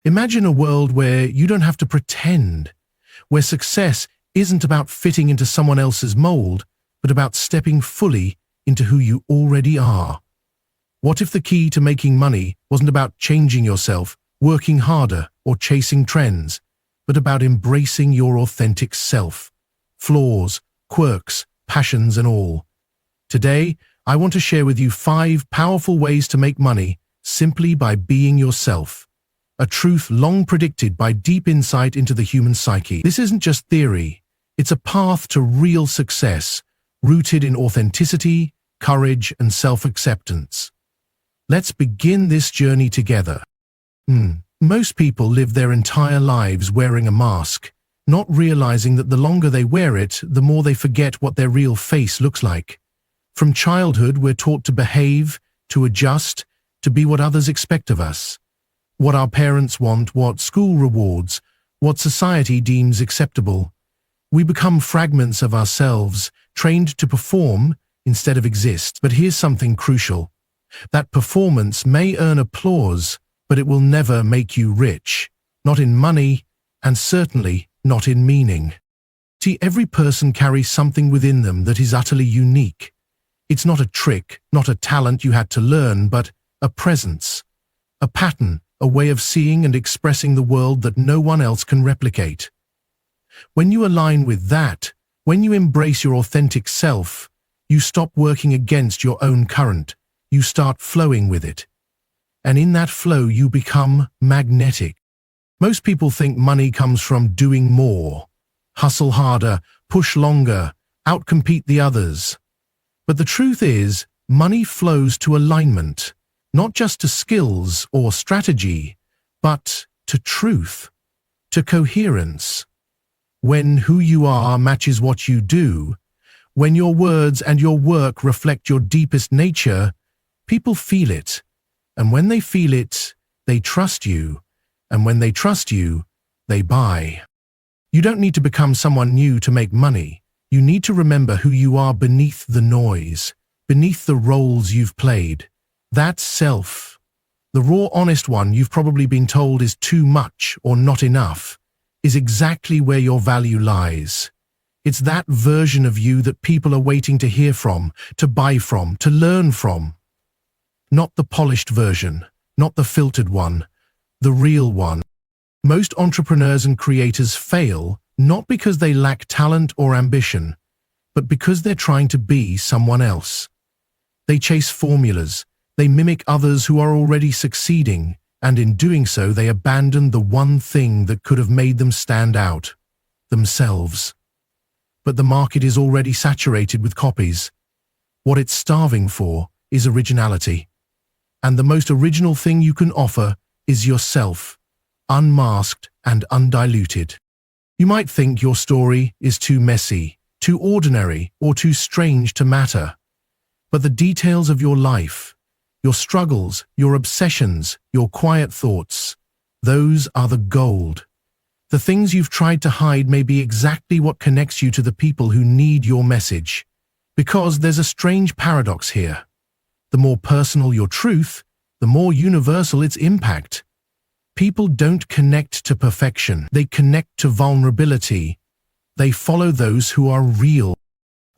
Imagine a world where you don't have to pretend, where success isn't about fitting into someone else's mold, but about stepping fully into who you already are. What if the key to making money wasn't about changing yourself, working harder, or chasing trends, but about embracing your authentic self, flaws, quirks, passions, and all? Today, I want to share with you 5 powerful ways to make money simply by being yourself. A truth long predicted by deep insight into the human psyche. This isn't just theory, it's a path to real success, rooted in authenticity, courage, and self-acceptance. Let's begin this journey together. Most people live their entire lives wearing a mask, not realizing that the longer they wear it, the more they forget what their real face looks like. From childhood, we're taught to behave, to adjust, to be what others expect of us. What our parents want, what school rewards, what society deems acceptable. We become fragments of ourselves, trained to perform instead of exist. But here's something crucial. That performance may earn applause, but it will never make you rich. Not in money, and certainly not in meaning. See, every person carries something within them that is utterly unique. It's not a trick, not a talent you had to learn, but a presence, a pattern, a way of seeing and expressing the world that no one else can replicate. When you align with that, when you embrace your authentic self, you stop working against your own current, you start flowing with it. And in that flow, you become magnetic. Most people think money comes from doing more, hustle harder, push longer, outcompete the others. But the truth is, money flows to alignment, not just to skills or strategy, but to truth, to coherence. When who you are matches what you do, when your words and your work reflect your deepest nature, people feel it. And when they feel it, they trust you. And when they trust you, they buy. You don't need to become someone new to make money. You need to remember who you are beneath the noise, beneath the roles you've played. That self, the raw, honest one you've probably been told is too much or not enough, is exactly where your value lies. It's that version of you that people are waiting to hear from, to buy from, to learn from. Not the polished version, not the filtered one, the real one. Most entrepreneurs and creators fail not because they lack talent or ambition, but because they're trying to be someone else. They chase formulas. They mimic others who are already succeeding, and in doing so they abandon the one thing that could have made them stand out, themselves. But the market is already saturated with copies. What it's starving for is originality. And the most original thing you can offer is yourself, unmasked and undiluted. You might think your story is too messy, too ordinary, or too strange to matter. But the details of your life, your struggles, your obsessions, your quiet thoughts, those are the gold. The things you've tried to hide may be exactly what connects you to the people who need your message. Because there's a strange paradox here. The more personal your truth, the more universal its impact. People don't connect to perfection, they connect to vulnerability. They follow those who are real.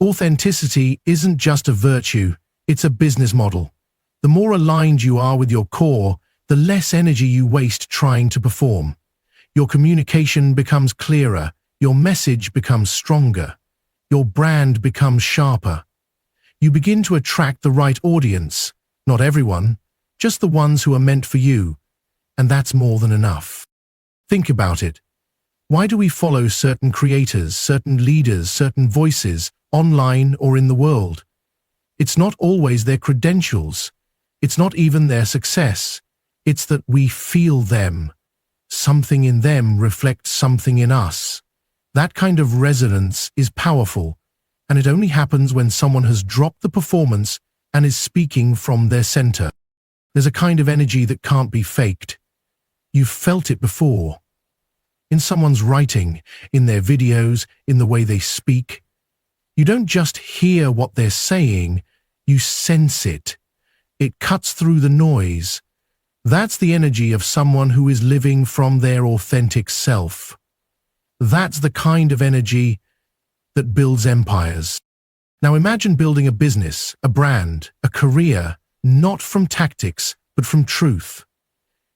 Authenticity isn't just a virtue, it's a business model. The more aligned you are with your core, the less energy you waste trying to perform. Your communication becomes clearer, your message becomes stronger, your brand becomes sharper. You begin to attract the right audience, not everyone, just the ones who are meant for you, and that's more than enough. Think about it. Why do we follow certain creators, certain leaders, certain voices, online or in the world? It's not always their credentials. It's not even their success. It's that we feel them. Something in them reflects something in us. That kind of resonance is powerful, and it only happens when someone has dropped the performance and is speaking from their center. There's a kind of energy that can't be faked. You've felt it before. In someone's writing, in their videos, in the way they speak. You don't just hear what they're saying, you sense it. It cuts through the noise. That's the energy of someone who is living from their authentic self. That's the kind of energy that builds empires. Now imagine building a business, a brand, a career, not from tactics, but from truth.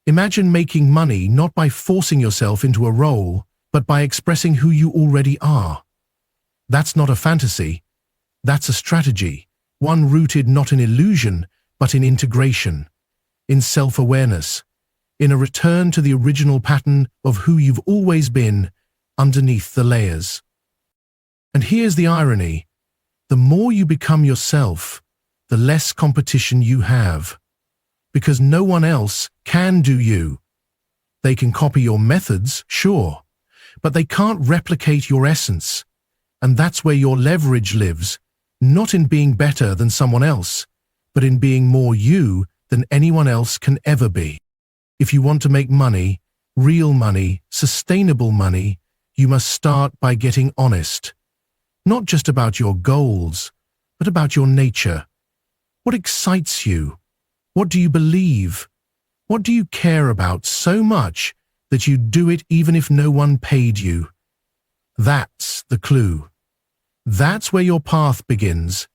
Imagine making money not by forcing yourself into a role, but by expressing who you already are. That's not a fantasy. That's a strategy, one rooted not in illusion, but in integration, in self-awareness, in a return to the original pattern of who you've always been underneath the layers. And here's the irony. The more you become yourself, the less competition you have. Because no one else can do you. They can copy your methods, sure, but they can't replicate your essence. And that's where your leverage lives, not in being better than someone else, but in being more you than anyone else can ever be. If you want to make money, real money, sustainable money, you must start by getting honest. Not just about your goals, but about your nature. What excites you? What do you believe? What do you care about so much that you do it even if no one paid you? That's the clue. That's where your path begins.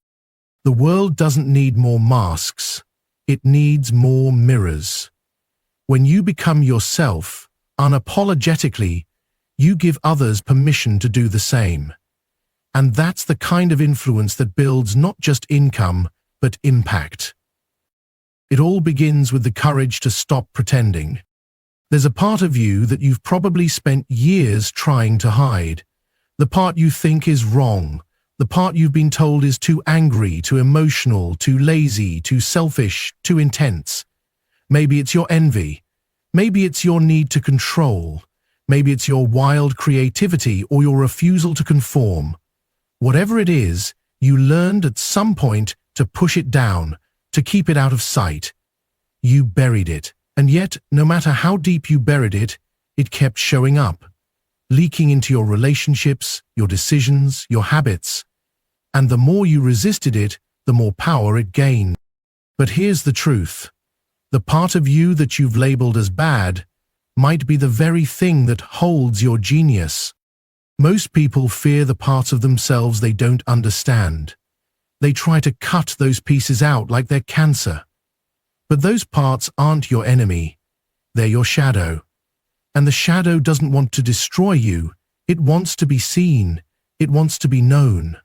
The world doesn't need more masks. It needs more mirrors. When you become yourself, unapologetically, you give others permission to do the same. And that's the kind of influence that builds not just income, but impact. It all begins with the courage to stop pretending. There's a part of you that you've probably spent years trying to hide. The part you think is wrong. The part you've been told is too angry, too emotional, too lazy, too selfish, too intense. Maybe it's your envy. Maybe it's your need to control. Maybe it's your wild creativity or your refusal to conform. Whatever it is, you learned at some point to push it down, to keep it out of sight. You buried it, and yet, no matter how deep you buried it, it kept showing up, leaking into your relationships, your decisions, your habits. And the more you resisted it, the more power it gained. But here's the truth. The part of you that you've labeled as bad might be the very thing that holds your genius. Most people fear the parts of themselves they don't understand. They try to cut those pieces out like they're cancer. But those parts aren't your enemy. They're your shadow. And the shadow doesn't want to destroy you. It wants to be seen. It wants to be known.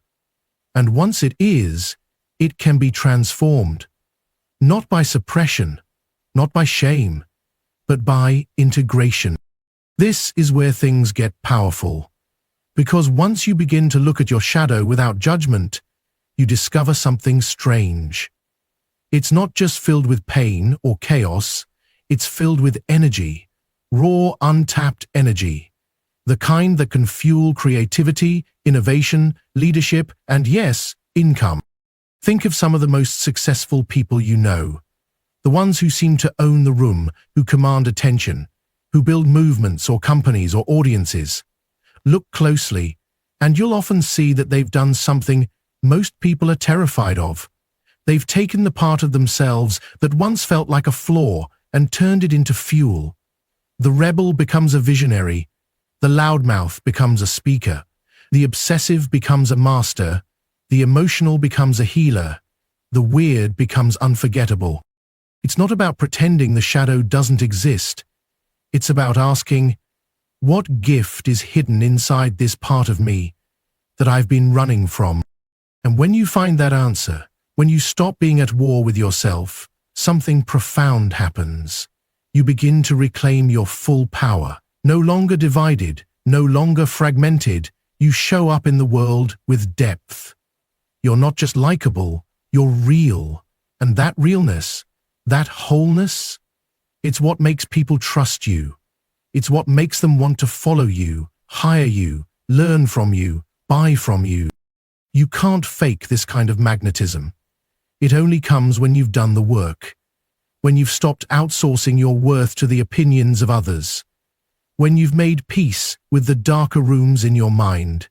And once it is, it can be transformed. Not by suppression, not by shame, but by integration. This is where things get powerful. Because once you begin to look at your shadow without judgment, you discover something strange. It's not just filled with pain or chaos, it's filled with energy, raw, untapped energy, the kind that can fuel creativity, innovation, leadership, and yes, income. Think of some of the most successful people you know. The ones who seem to own the room, who command attention, who build movements or companies or audiences. Look closely, and you'll often see that they've done something most people are terrified of. They've taken the part of themselves that once felt like a flaw and turned it into fuel. The rebel becomes a visionary. The loudmouth becomes a speaker. The obsessive becomes a master. The emotional becomes a healer. The weird becomes unforgettable. It's not about pretending the shadow doesn't exist. It's about asking, what gift is hidden inside this part of me that I've been running from? And when you find that answer, when you stop being at war with yourself, something profound happens. You begin to reclaim your full power. No longer divided, no longer fragmented, you show up in the world with depth. You're not just likable, you're real. And that realness, that wholeness, it's what makes people trust you. It's what makes them want to follow you, hire you, learn from you, buy from you. You can't fake this kind of magnetism. It only comes when you've done the work, when you've stopped outsourcing your worth to the opinions of others, when you've made peace with the darker rooms in your mind,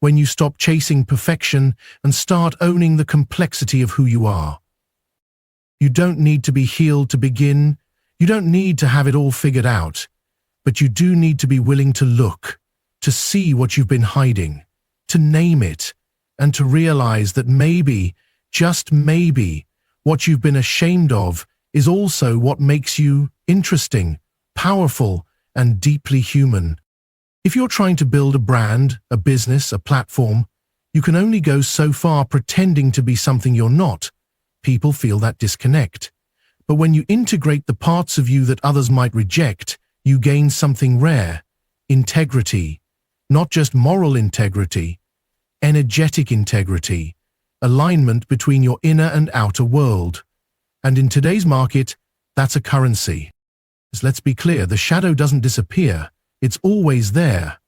when you stop chasing perfection and start owning the complexity of who you are. You don't need to be healed to begin. You don't need to have it all figured out, but you do need to be willing to look, to see what you've been hiding, to name it, and to realize that maybe, just maybe, what you've been ashamed of is also what makes you interesting, powerful, and deeply human. If you're trying to build a brand, a business, a platform, you can only go so far pretending to be something you're not. People feel that disconnect. But when you integrate the parts of you that others might reject, you gain something rare: integrity. Not just moral integrity, energetic integrity, alignment between your inner and outer world. And in today's market, that's a currency. Let's be clear, the shadow doesn't disappear. It's always there.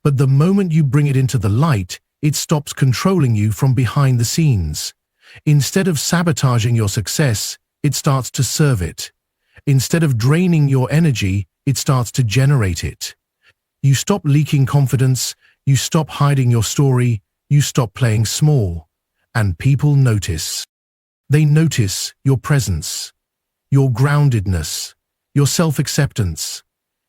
But the moment you bring it into the light, it stops controlling you from behind the scenes. Instead of sabotaging your success, it starts to serve it. Instead of draining your energy, it starts to generate it. You stop leaking confidence, you stop hiding your story, you stop playing small. And people notice. They notice your presence, your groundedness, your self-acceptance.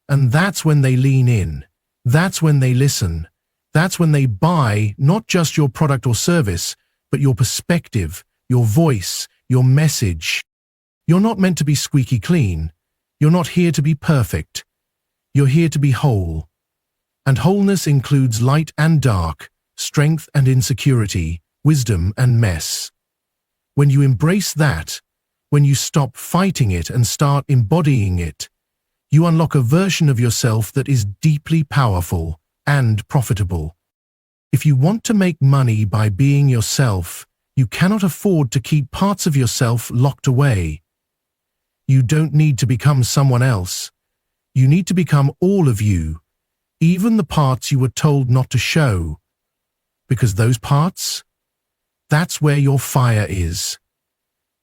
And that's when they lean in. That's when they listen. That's when they buy not just your product or service, but your perspective, your voice, your message. You're not meant to be squeaky clean. You're not here to be perfect. You're here to be whole. And wholeness includes light and dark, strength and insecurity, wisdom and mess. When you embrace that, when you stop fighting it and start embodying it, you unlock a version of yourself that is deeply powerful and profitable. If you want to make money by being yourself, you cannot afford to keep parts of yourself locked away. You don't need to become someone else. You need to become all of you, even the parts you were told not to show. Because those parts, that's where your fire is.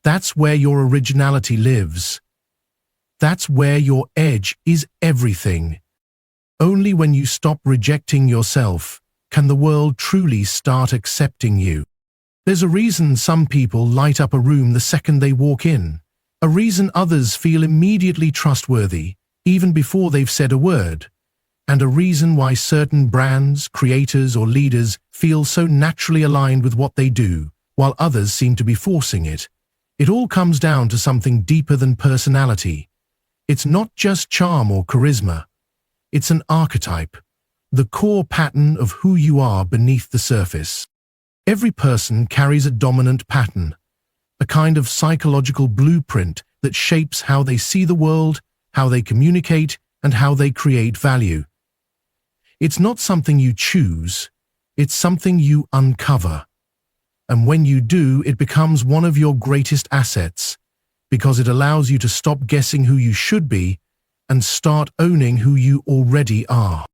That's where your originality lives. That's where your edge is everything. Only when you stop rejecting yourself can the world truly start accepting you. There's a reason some people light up a room the second they walk in. A reason others feel immediately trustworthy, even before they've said a word. And a reason why certain brands, creators, or leaders feel so naturally aligned with what they do, while others seem to be forcing it. It all comes down to something deeper than personality. It's not just charm or charisma. It's an archetype, the core pattern of who you are beneath the surface. Every person carries a dominant pattern, a kind of psychological blueprint that shapes how they see the world, how they communicate, and how they create value. It's not something you choose, it's something you uncover. And when you do, it becomes one of your greatest assets, because it allows you to stop guessing who you should be and start owning who you already are.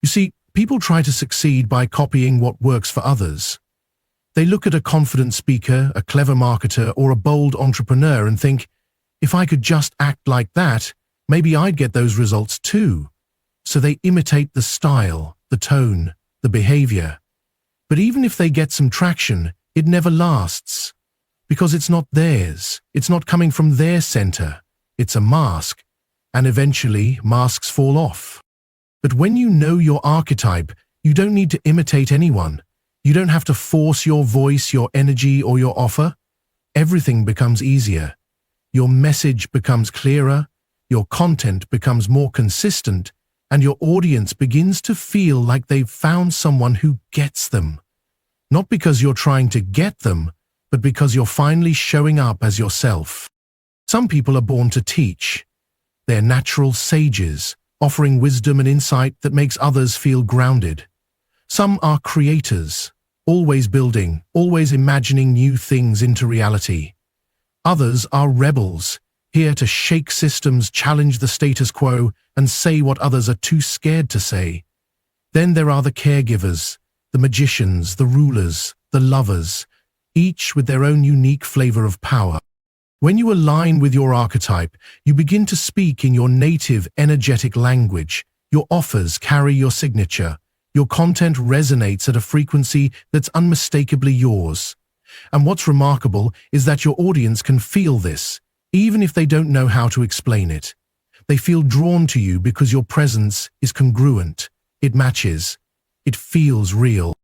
You see, people try to succeed by copying what works for others. They look at a confident speaker, a clever marketer, or a bold entrepreneur and think, if I could just act like that, maybe I'd get those results too. So they imitate the style, the tone, the behavior. But even if they get some traction, it never lasts. Because it's not theirs. It's not coming from their center. It's a mask. And eventually, masks fall off. But when you know your archetype, you don't need to imitate anyone. You don't have to force your voice, your energy, or your offer. Everything becomes easier. Your message becomes clearer, your content becomes more consistent, and your audience begins to feel like they've found someone who gets them. Not because you're trying to get them, but because you're finally showing up as yourself. Some people are born to teach. They're natural sages, offering wisdom and insight that makes others feel grounded. Some are creators, always building, always imagining new things into reality. Others are rebels, here to shake systems, challenge the status quo, and say what others are too scared to say. Then there are the caregivers, the magicians, the rulers, the lovers, each with their own unique flavor of power. When you align with your archetype, you begin to speak in your native, energetic language. Your offers carry your signature. Your content resonates at a frequency that's unmistakably yours. And what's remarkable is that your audience can feel this, even if they don't know how to explain it. They feel drawn to you because your presence is congruent. It matches. It feels real.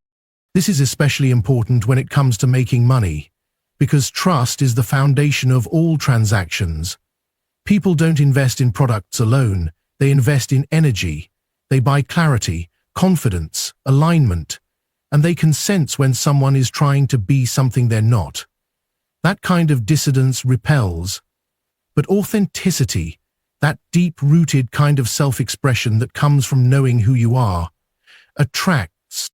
This is especially important when it comes to making money, because trust is the foundation of all transactions. People don't invest in products alone. They invest in energy. They buy clarity, confidence, alignment, and they can sense when someone is trying to be something they're not. That kind of dissidence repels. But authenticity, that deep-rooted kind of self-expression that comes from knowing who you are, attracts.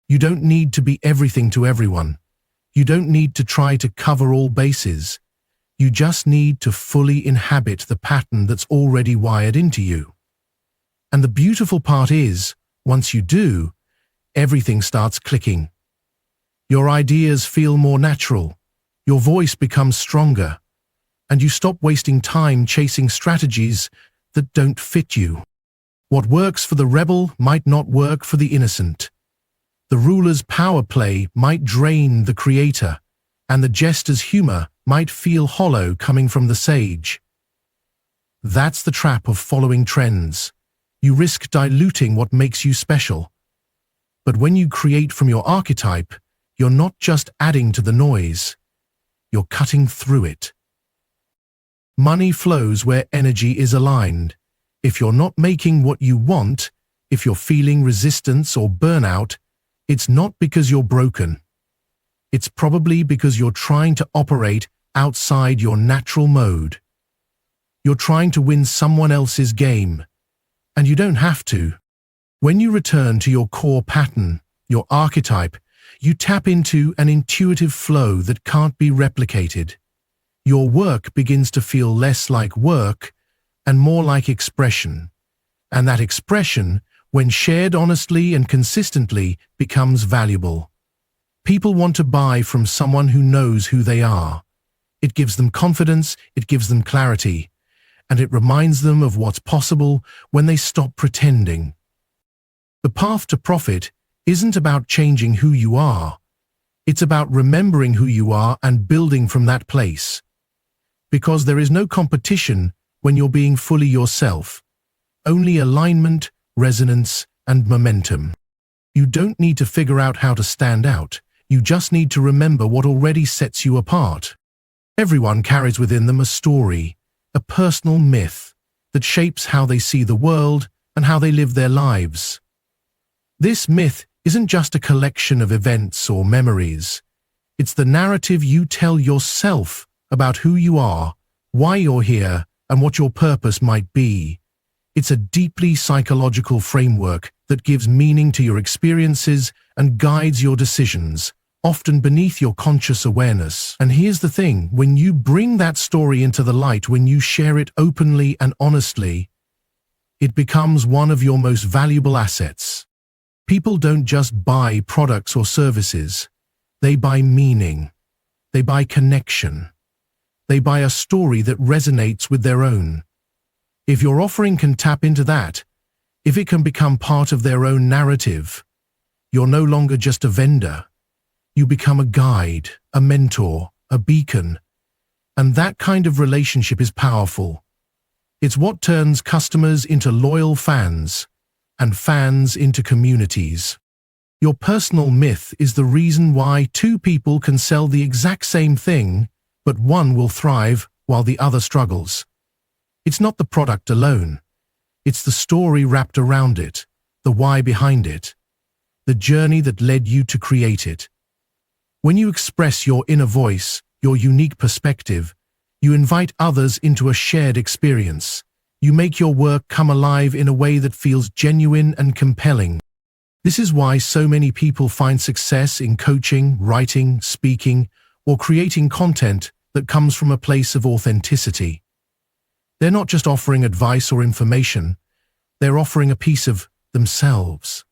You don't need to be everything to everyone. You don't need to try to cover all bases. You just need to fully inhabit the pattern that's already wired into you. And the beautiful part is, once you do, everything starts clicking. Your ideas feel more natural, your voice becomes stronger, and you stop wasting time chasing strategies that don't fit you. What works for the rebel might not work for the innocent. The ruler's power play might drain the creator, and the jester's humor might feel hollow coming from the sage. That's the trap of following trends. You risk diluting what makes you special. But when you create from your archetype, you're not just adding to the noise, you're cutting through it. Money flows where energy is aligned. If you're not making what you want, if you're feeling resistance or burnout, it's not because you're broken. It's probably because you're trying to operate outside your natural mode. You're trying to win someone else's game, and you don't have to. When you return to your core pattern, your archetype, you tap into an intuitive flow that can't be replicated. Your work begins to feel less like work and more like expression. And that expression, when shared honestly and consistently, becomes valuable. People want to buy from someone who knows who they are. It gives them confidence, it gives them clarity, and it reminds them of what's possible when they stop pretending. The path to profit isn't about changing who you are. It's about remembering who you are and building from that place. Because there is no competition when you're being fully yourself. Only alignment, resonance, and momentum. You don't need to figure out how to stand out. You just need to remember what already sets you apart. Everyone carries within them a story, a personal myth that shapes how they see the world and how they live their lives. This myth isn't just a collection of events or memories. It's the narrative you tell yourself about who you are, why you're here, and what your purpose might be. It's a deeply psychological framework that gives meaning to your experiences and guides your decisions, often beneath your conscious awareness. And here's the thing, when you bring that story into the light, when you share it openly and honestly, it becomes one of your most valuable assets. People don't just buy products or services. They buy meaning. They buy connection. They buy a story that resonates with their own. If your offering can tap into that, if it can become part of their own narrative, you're no longer just a vendor. You become a guide, a mentor, a beacon. And that kind of relationship is powerful. It's what turns customers into loyal fans, and fans into communities. Your personal myth is the reason why two people can sell the exact same thing, but one will thrive while the other struggles. It's not the product alone. It's the story wrapped around it, the why behind it, the journey that led you to create it. When you express your inner voice, your unique perspective, you invite others into a shared experience. You make your work come alive in a way that feels genuine and compelling. This is why so many people find success in coaching, writing, speaking, or creating content that comes from a place of authenticity. They're not just offering advice or information, they're offering a piece of themselves.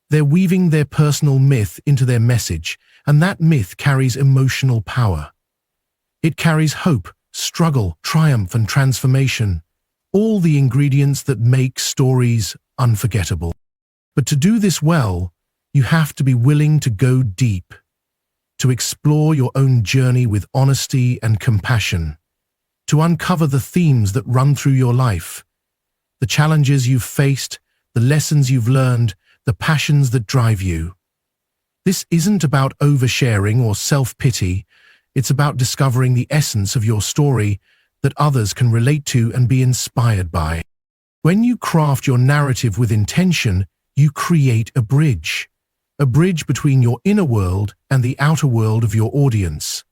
They're weaving their personal myth into their message, and that myth carries emotional power. It carries hope, struggle, triumph, and transformation, all the ingredients that make stories unforgettable. But to do this well, you have to be willing to go deep, to explore your own journey with honesty and compassion, to uncover the themes that run through your life, the challenges you've faced, the lessons you've learned, the passions that drive you. This isn't about oversharing or self-pity. It's about discovering the essence of your story that others can relate to and be inspired by. When you craft your narrative with intention, you create a bridge between your inner world and the outer world of your audience.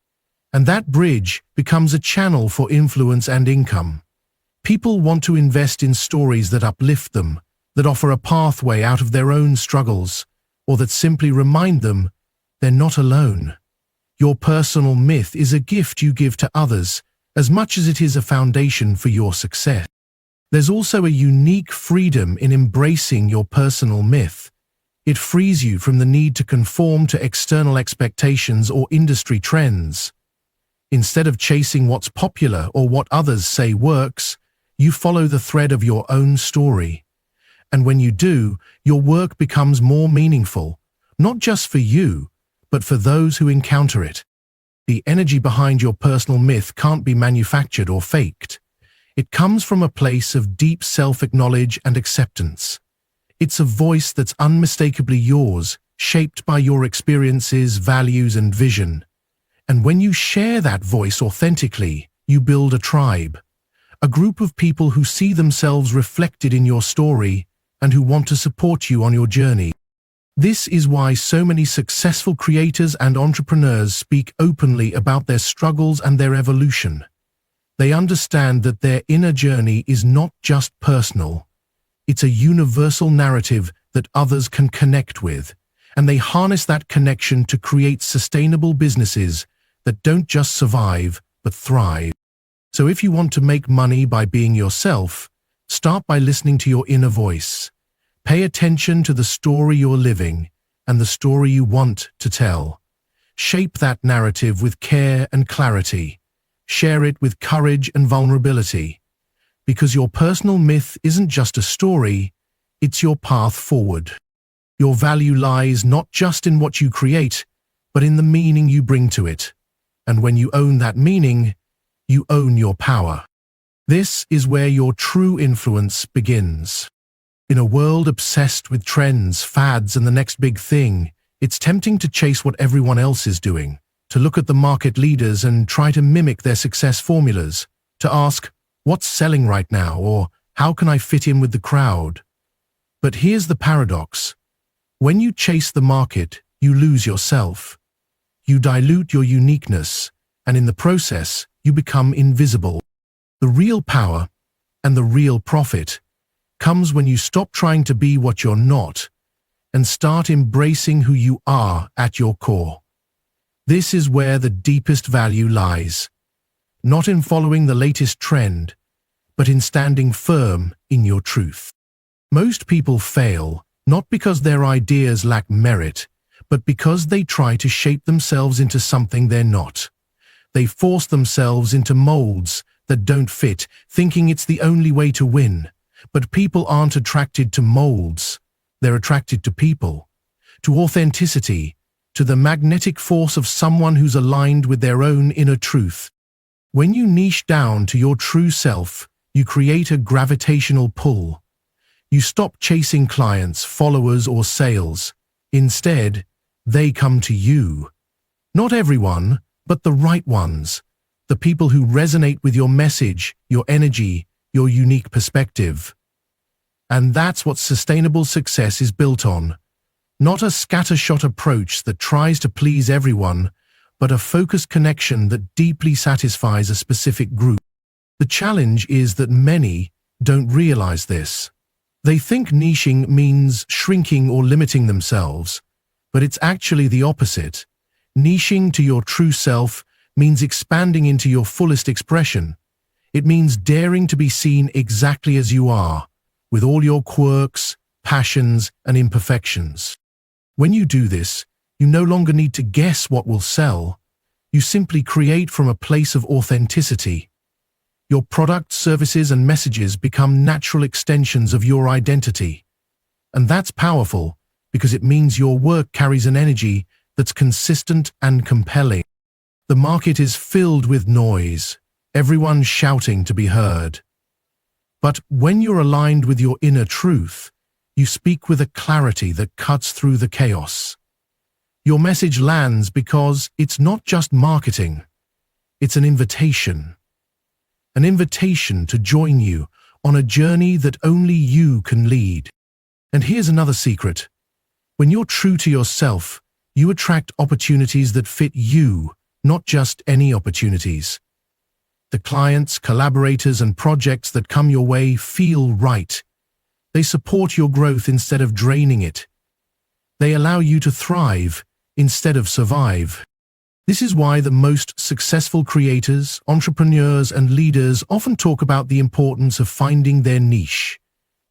And that bridge becomes a channel for influence and income. People want to invest in stories that uplift them, that offer a pathway out of their own struggles, or that simply remind them they're not alone. Your personal myth is a gift you give to others, as much as it is a foundation for your success. There's also a unique freedom in embracing your personal myth. It frees you from the need to conform to external expectations or industry trends. Instead of chasing what's popular or what others say works, you follow the thread of your own story. And when you do, your work becomes more meaningful, not just for you, but for those who encounter it. The energy behind your personal myth can't be manufactured or faked. It comes from a place of deep self-acknowledge and acceptance. It's a voice that's unmistakably yours, shaped by your experiences, values, and vision. And when you share that voice authentically, you build a tribe, a group of people who see themselves reflected in your story and who want to support you on your journey. This is why so many successful creators and entrepreneurs speak openly about their struggles and their evolution. They understand that their inner journey is not just personal. It's a universal narrative that others can connect with, and they harness that connection to create sustainable businesses that don't just survive, but thrive. So if you want to make money by being yourself, start by listening to your inner voice. Pay attention to the story you're living and the story you want to tell. Shape that narrative with care and clarity. Share it with courage and vulnerability. Because your personal myth isn't just a story, it's your path forward. Your value lies not just in what you create, but in the meaning you bring to it. And when you own that meaning, you own your power. This is where your true influence begins. In a world obsessed with trends, fads, and the next big thing, it's tempting to chase what everyone else is doing, to look at the market leaders and try to mimic their success formulas, to ask, what's selling right now, or how can I fit in with the crowd? But here's the paradox. When you chase the market, you lose yourself. You dilute your uniqueness, and in the process, you become invisible. The real power and the real profit comes when you stop trying to be what you're not and start embracing who you are at your core. This is where the deepest value lies, not in following the latest trend, but in standing firm in your truth. Most people fail, not because their ideas lack merit, but because they try to shape themselves into something they're not. They force themselves into molds that don't fit, thinking it's the only way to win. But people aren't attracted to molds. They're attracted to people, to authenticity, to the magnetic force of someone who's aligned with their own inner truth. When you niche down to your true self, you create a gravitational pull. You stop chasing clients, followers, or sales. Instead, they come to you. Not everyone, but the right ones. The people who resonate with your message, your energy, your unique perspective. And that's what sustainable success is built on. Not a scattershot approach that tries to please everyone, but a focused connection that deeply satisfies a specific group. The challenge is that many don't realize this. They think niching means shrinking or limiting themselves, but it's actually the opposite. Niching to your true self means expanding into your fullest expression. It means daring to be seen exactly as you are, with all your quirks, passions, and imperfections. When you do this, you no longer need to guess what will sell. You simply create from a place of authenticity. Your products, services, and messages become natural extensions of your identity. And that's powerful because it means your work carries an energy that's consistent and compelling. The market is filled with noise, everyone shouting to be heard. But when you're aligned with your inner truth, you speak with a clarity that cuts through the chaos. Your message lands because it's not just marketing, it's an invitation. An invitation to join you on a journey that only you can lead. And here's another secret. When you're true to yourself, you attract opportunities that fit you, not just any opportunities. The clients, collaborators, and projects that come your way feel right. They support your growth instead of draining it. They allow you to thrive instead of survive. This is why the most successful creators, entrepreneurs, and leaders often talk about the importance of finding their niche.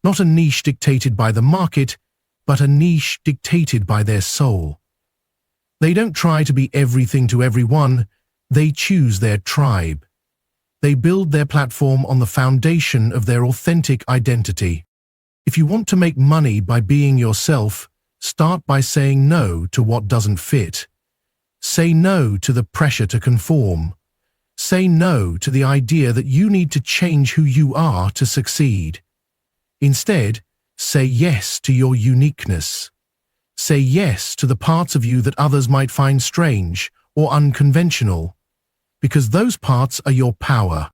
Not a niche dictated by the market, but a niche dictated by their soul. They don't try to be everything to everyone, they choose their tribe. They build their platform on the foundation of their authentic identity. If you want to make money by being yourself, start by saying no to what doesn't fit. Say no to the pressure to conform. Say no to the idea that you need to change who you are to succeed. Instead, say yes to your uniqueness. Say yes to the parts of you that others might find strange or unconventional, because those parts are your power.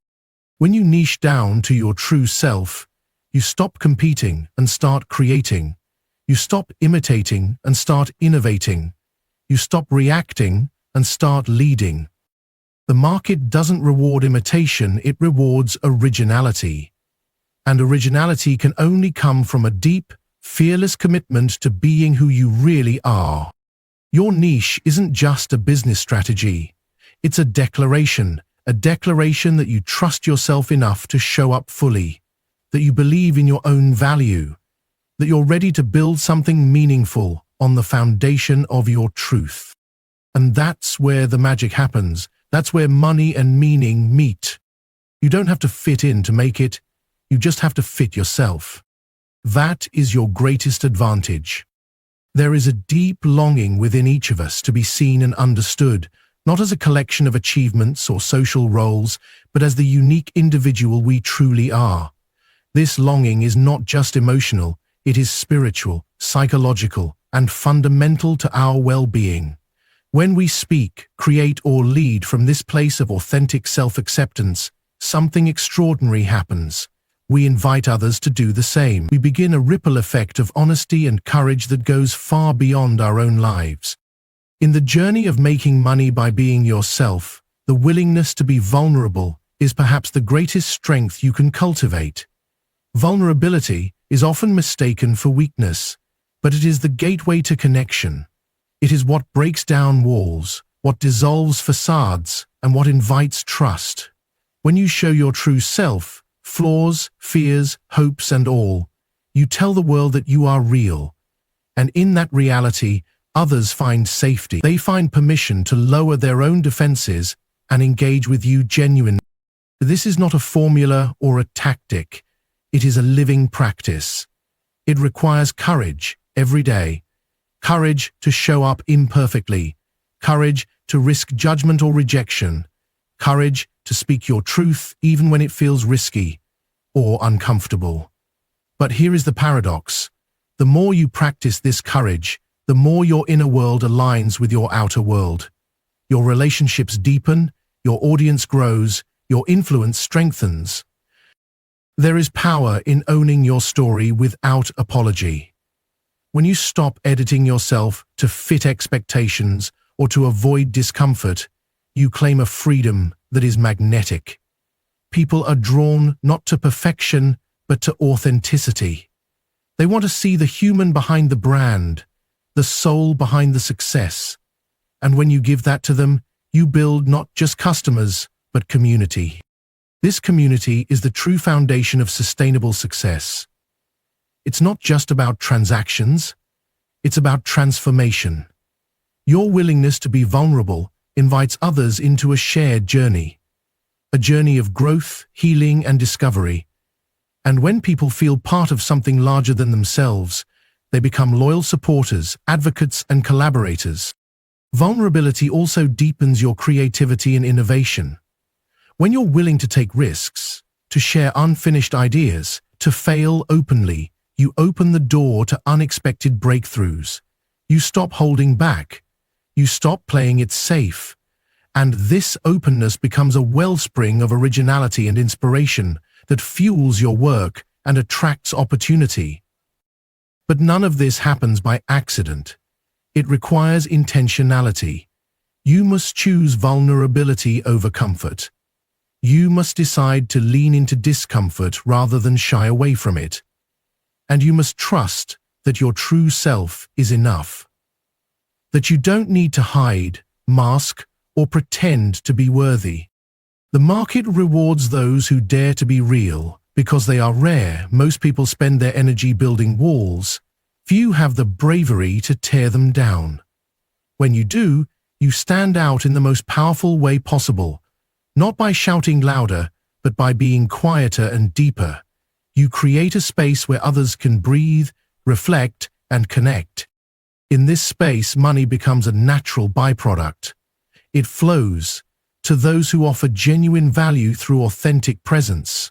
When you niche down to your true self, you stop competing and start creating. You stop imitating and start innovating. You stop reacting and start leading. The market doesn't reward imitation, it rewards originality. And originality can only come from a deep, fearless commitment to being who you really are. Your niche isn't just a business strategy. It's a declaration that you trust yourself enough to show up fully, that you believe in your own value, that you're ready to build something meaningful on the foundation of your truth. And that's where the magic happens. That's where money and meaning meet. You don't have to fit in to make it. You just have to fit yourself. That is your greatest advantage. There is a deep longing within each of us to be seen and understood, not as a collection of achievements or social roles, but as the unique individual we truly are. This longing is not just emotional, it is spiritual, psychological, and fundamental to our well-being. When we speak, create, or lead from this place of authentic self-acceptance, something extraordinary happens. We invite others to do the same. We begin a ripple effect of honesty and courage that goes far beyond our own lives. In the journey of making money by being yourself, the willingness to be vulnerable is perhaps the greatest strength you can cultivate. Vulnerability is often mistaken for weakness, but it is the gateway to connection. It is what breaks down walls, what dissolves facades, and what invites trust. When you show your true self, flaws, fears, hopes, and all, you tell the world that you are real. And in that reality, others find safety. They find permission to lower their own defenses and engage with you genuinely. This is not a formula or a tactic. It is a living practice. It requires courage every day. Courage to show up imperfectly. Courage to risk judgment or rejection. Courage to speak your truth even when it feels risky or uncomfortable. But here is the paradox. The more you practice this courage, the more your inner world aligns with your outer world. Your relationships deepen, your audience grows, your influence strengthens. There is power in owning your story without apology. When you stop editing yourself to fit expectations or to avoid discomfort, you claim a freedom that is magnetic. People are drawn not to perfection, but to authenticity. They want to see the human behind the brand, the soul behind the success. And when you give that to them, you build not just customers, but community. This community is the true foundation of sustainable success. It's not just about transactions, it's about transformation. Your willingness to be vulnerable invites others into a shared journey, a journey of growth, healing, and discovery. And when people feel part of something larger than themselves, they become loyal supporters, advocates, and collaborators. Vulnerability also deepens your creativity and innovation. When you're willing to take risks, to share unfinished ideas, to fail openly. You open the door to unexpected breakthroughs. You stop holding back. You stop playing it safe. And this openness becomes a wellspring of originality and inspiration that fuels your work and attracts opportunity. But none of this happens by accident. It requires intentionality. You must choose vulnerability over comfort. You must decide to lean into discomfort rather than shy away from it. And you must trust that your true self is enough. That you don't need to hide, mask, or pretend to be worthy. The market rewards those who dare to be real. Because they are rare, most people spend their energy building walls. Few have the bravery to tear them down. When you do, you stand out in the most powerful way possible, not by shouting louder, but by being quieter and deeper. You create a space where others can breathe, reflect, and connect. In this space, money becomes a natural byproduct. It flows to those who offer genuine value through authentic presence.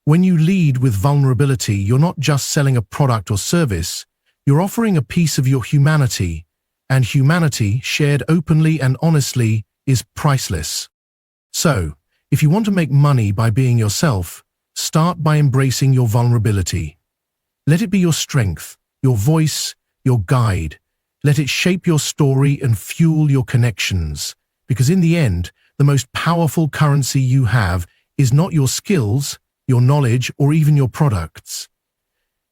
When you lead with vulnerability, you're not just selling a product or service, you're offering a piece of your humanity, and humanity, shared openly and honestly, is priceless. So, if you want to make money by being yourself, start by embracing your vulnerability. Let it be your strength, your voice, your guide. Let it shape your story and fuel your connections, because in the end, the most powerful currency you have is not your skills, your knowledge, or even your products.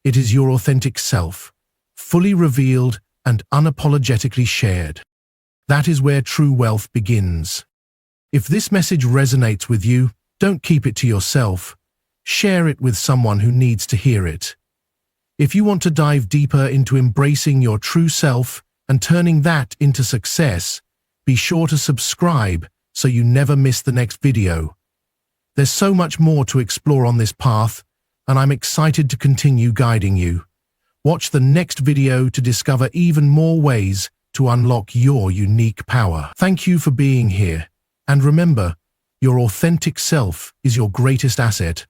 It is your authentic self, fully revealed and unapologetically shared. That is where true wealth begins. If this message resonates with you, don't keep it to yourself. Share it with someone who needs to hear it. If you want to dive deeper into embracing your true self and turning that into success, be sure to subscribe so you never miss the next video. There's so much more to explore on this path, and I'm excited to continue guiding you. Watch the next video to discover even more ways to unlock your unique power. Thank you for being here, and remember, your authentic self is your greatest asset.